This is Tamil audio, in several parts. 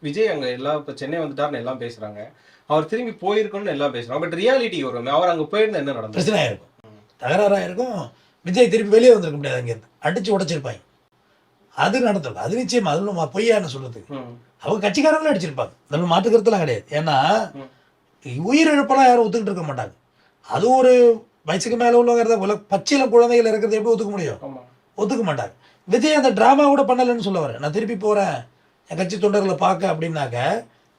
விஜய் அங்க எல்லாம் இப்ப சென்னை வந்துட்டாருன்னு எல்லாம் பேசுறாங்க. அவர் திரும்பி போயிருக்கணும்னு எல்லாம் பேசுறாங்க. பட் ரியாலிட்டி வரும். அவர் அங்க போயிருந்தா என்ன நடந்தது? பிரச்சனை ஆயிருக்கும், தகராறாயிருக்கும். விஜய் திருப்பி வெளியே வந்திருக்க முடியாது, அங்கேருந்து அடிச்சு உடைச்சிருப்பாங்க. அது நடத்தல, அது நிச்சயமா. அதில் பொய்யா என்ன சொல்றதுக்கு? அவங்க கட்சிக்காரங்களும் அடிச்சிருப்பாங்க, அதில் மாற்றுக்கிறதுலாம் கிடையாது. ஏன்னா உயிரிழப்பெல்லாம் யாரும் ஒத்துக்கிட்டு இருக்க மாட்டாங்க. அது ஒரு வயசுக்கு மேலே உள்ளவங்க பச்சில குழந்தைகள் இருக்கிறது எப்படி ஒத்துக்க முடியும்? ஒத்துக்க மாட்டாங்க. விஜய் அந்த ட்ராமா கூட பண்ணலைன்னு சொல்ல வரேன். நான் திருப்பி போகிறேன் என் கட்சி தொண்டர்களை பார்க்க அப்படின்னாக்க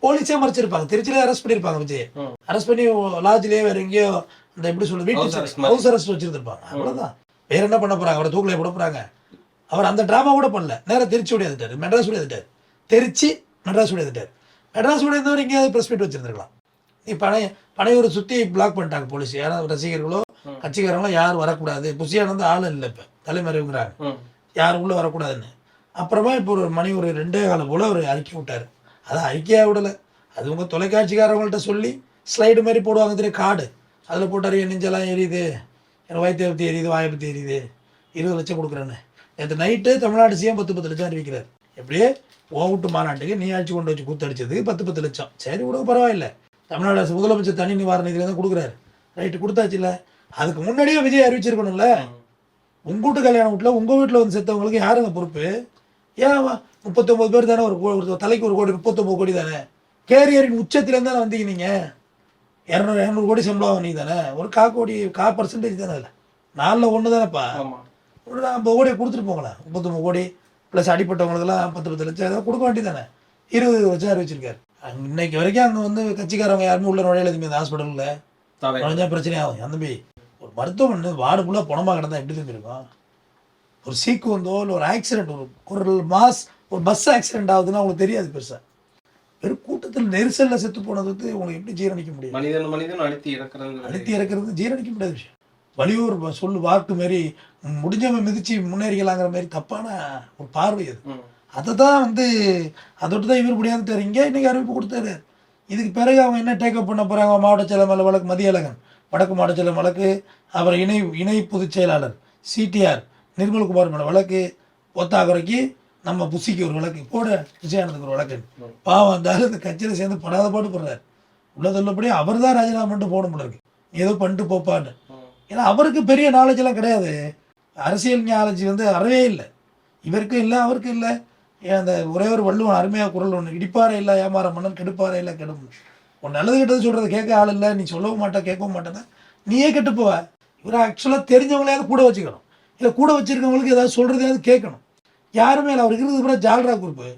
போலீஸே மறைச்சிருப்பாங்க. திருச்சியிலே அரெஸ்ட் பண்ணியிருப்பாங்க. விஜய் அரெஸ்ட் பண்ணி லாட்ஜ்லேயே வேற எங்கேயோ அந்த எப்படி சொல்றது வீட்டு ஹவுஸ் அரெஸ்ட் வச்சிருந்துருப்பாங்க. அவ்வளோதான். வேற என்ன பண்ண போகிறாங்க? அவரை தூக்கில் போட போகிறாங்க. அவர் அந்த ட்ராமா கூட பண்ணல. நேராக திருச்சி உடையாதுட்டார், மெட்ராஸ் உடையாதுட்டார். திருச்சி மெட்ராஸ் உடையாதுட்டார். மெட்ராஸ் உடையதவர் எங்கேயாவது ப்ரெஸ் மீட் வச்சிருந்துருக்கலாம். நீ பனையூரை சுற்றி பிளாக் பண்ணிட்டாங்க போலீஸ். யாராவது ரசிகர்களோ கட்சிக்காரங்களோ யாரும் வரக்கூடாது. புசியானது ஆள் இல்லை, இப்போ தலைமறைவுங்கிறாங்க, யாரும் உள்ளே வரக்கூடாதுன்னு. அப்புறமா இப்போ ஒரு மணி ஒரு 2:15 போல் அவர் அறிக்கை விட்டார். அதை அறிக்கையாக விடலை, அது உங்கள் தொலைக்காட்சிக்காரங்கள்ட்ட சொல்லி ஸ்லைடு மாதிரி போடுவாங்க தெரியும், கார்டு. அதில் போட்டார், என் நெஞ்செல்லாம் எரியுது, என் வயிற்றை பற்றி எரியுது, வாயை பற்றி எரியுது, 20 லட்சம் கொடுக்குறேன்னு. நேற்று நைட்டு தமிழ்நாடு சிஎம் 10 லட்சம் அறிவிக்கிறார். எப்படியே ஓவிட்டு மாநாட்டுக்கு நீ அடிச்சு கொண்டு வச்சு கூத்தடிச்சதுக்கு 10 லட்சம். சரி விட பரவாயில்லை, தமிழ்நாடு அரசு முதலமைச்சர் தனி நிவாரண நிதியில் தான் கொடுக்குறாரு. ரைட்டு, கொடுத்தாச்சு. இல்லை அதுக்கு முன்னாடியே விஜய் அறிவிச்சிருக்கணும்ல. உங்கள் வீட்டு கல்யாணம் வீட்டில் உங்கள் வீட்டில் வந்து செத்தவங்களுக்கு யாருங்க பொறுப்பு? ஏன் 39 பேர் தானே, ஒரு தலைக்கு 1 கோடி, 39 கோடி தானே. கேரியரின் உச்சத்துலேருந்து தானே வந்தீங்க நீங்கள். 200 கோடி சம்பளம் நீ தானே. ஒரு 1/4 பர்சன்டேஜ் தானே. அதில் 4ல் 1 தானேப்பா. ஒரு 50 கோடியை கொடுத்துட்டு போங்களேன். 39 கோடி ப்ளஸ் அடிப்பட்டவங்களுக்கெல்லாம் 10 லட்சம் ஏதாவது கொடுக்க வேண்டியது தானே. 20 லட்சம் அறிவிச்சிருக்காரு. இன்னைக்கு வரைக்கும் அங்கே வந்து கட்சிக்காரவங்க யாருமே உள்ள நுழையில எதுவுமே இந்த ஹாஸ்பிட்டலில் நுழைஞ்சா பிரச்சனையாகும். அந்த மாதிரி ஒரு மருத்துவமனை வார்டு ஃபுல்லாக பணமாக கிடந்தா எப்படி திரும்பி இருக்கும்? ஒரு சீக்கு வந்தோ இல்லை ஒரு ஆக்சிடென்ட், ஒரு பஸ் ஆக்சிடென்ட் ஆகுதுன்னா உங்களுக்கு தெரியாது பெருசாக. வெறும் கூட்டத்தில் நெரிசலில் செத்து போனது வந்து உங்களுக்கு எப்படி ஜீரணிக்க முடியும்? மனிதன் அழுத்தி இறக்குறது ஜீரணிக்க முடியாத விஷயம். வலியூர் சொல்லு வாக்கு மாரி முடிஞ்சவன் மிதிச்சு முன்னேறிக்கலாங்கிற மாதிரி தப்பான ஒரு பார்வை அது. அதை தான் வந்து அதோட்டு தான் இவர் முடியாதுட்டார். இங்கே இன்றைக்கி அறிவிப்பு கொடுத்தாரு. இதுக்கு பிறகு அவங்க என்ன டேக்கப் பண்ண போகிறாங்க? மாவட்ட செயலர் வழக்கு மதியழகன், வடக்கு மாவட்ட செயலர் வழக்கு, அப்புறம் இணை பொதுச் செயலாளர் சிடிஆர் நிர்மல்குமார் மேலே வழக்கு, ஒத்தாக்குறைக்கு நம்ம புசிக்கு ஒரு வழக்கு, போட விஜயானந்துக்கு ஒரு வழக்கு. பாவம் இருந்தாலும் இந்த கட்சியில் சேர்ந்து படாத பாட்டு போடுறாரு. உள்ளதுள்ளபடி அவர் தான் ராஜினாமா பண்ணிட்டு போகணும் போல இருக்கு, ஏதோ பண்ணிட்டு போப்பான்னு. ஏன்னா அவருக்கு பெரிய நாலேஜெல்லாம் கிடையாது. அரசியல் நாலேஜ் வந்து அறவே இல்லை. இவருக்கும் இல்லை, அவருக்கும் இல்லை. ஏன் அந்த ஒரே ஒரு வள்ளுவன் அருமையாக குரல் ஒன்று, இடிப்பாறை இல்லை ஏமாற மன்னன், கெடுப்பாறை இல்லை கெடும். உன் நல்லது கெட்டது சொல்கிறது கேட்க ஆள் இல்லை, நீ சொல்லவும் மாட்டேன் கேட்கவும் மாட்டேன்னா நீயே கெட்டு போவ. இவரை ஆக்சுவலாக தெரிஞ்சவங்களையாவது கூட வச்சுக்கணும், இல்லை கூட வச்சுருக்கவங்களுக்கு ஏதாவது சொல்கிறதையாவது கேட்கணும். யாருமே இல்லை. அவருக்கு இருக்கிறது பூரா ஜால்ரா குரூப்பு.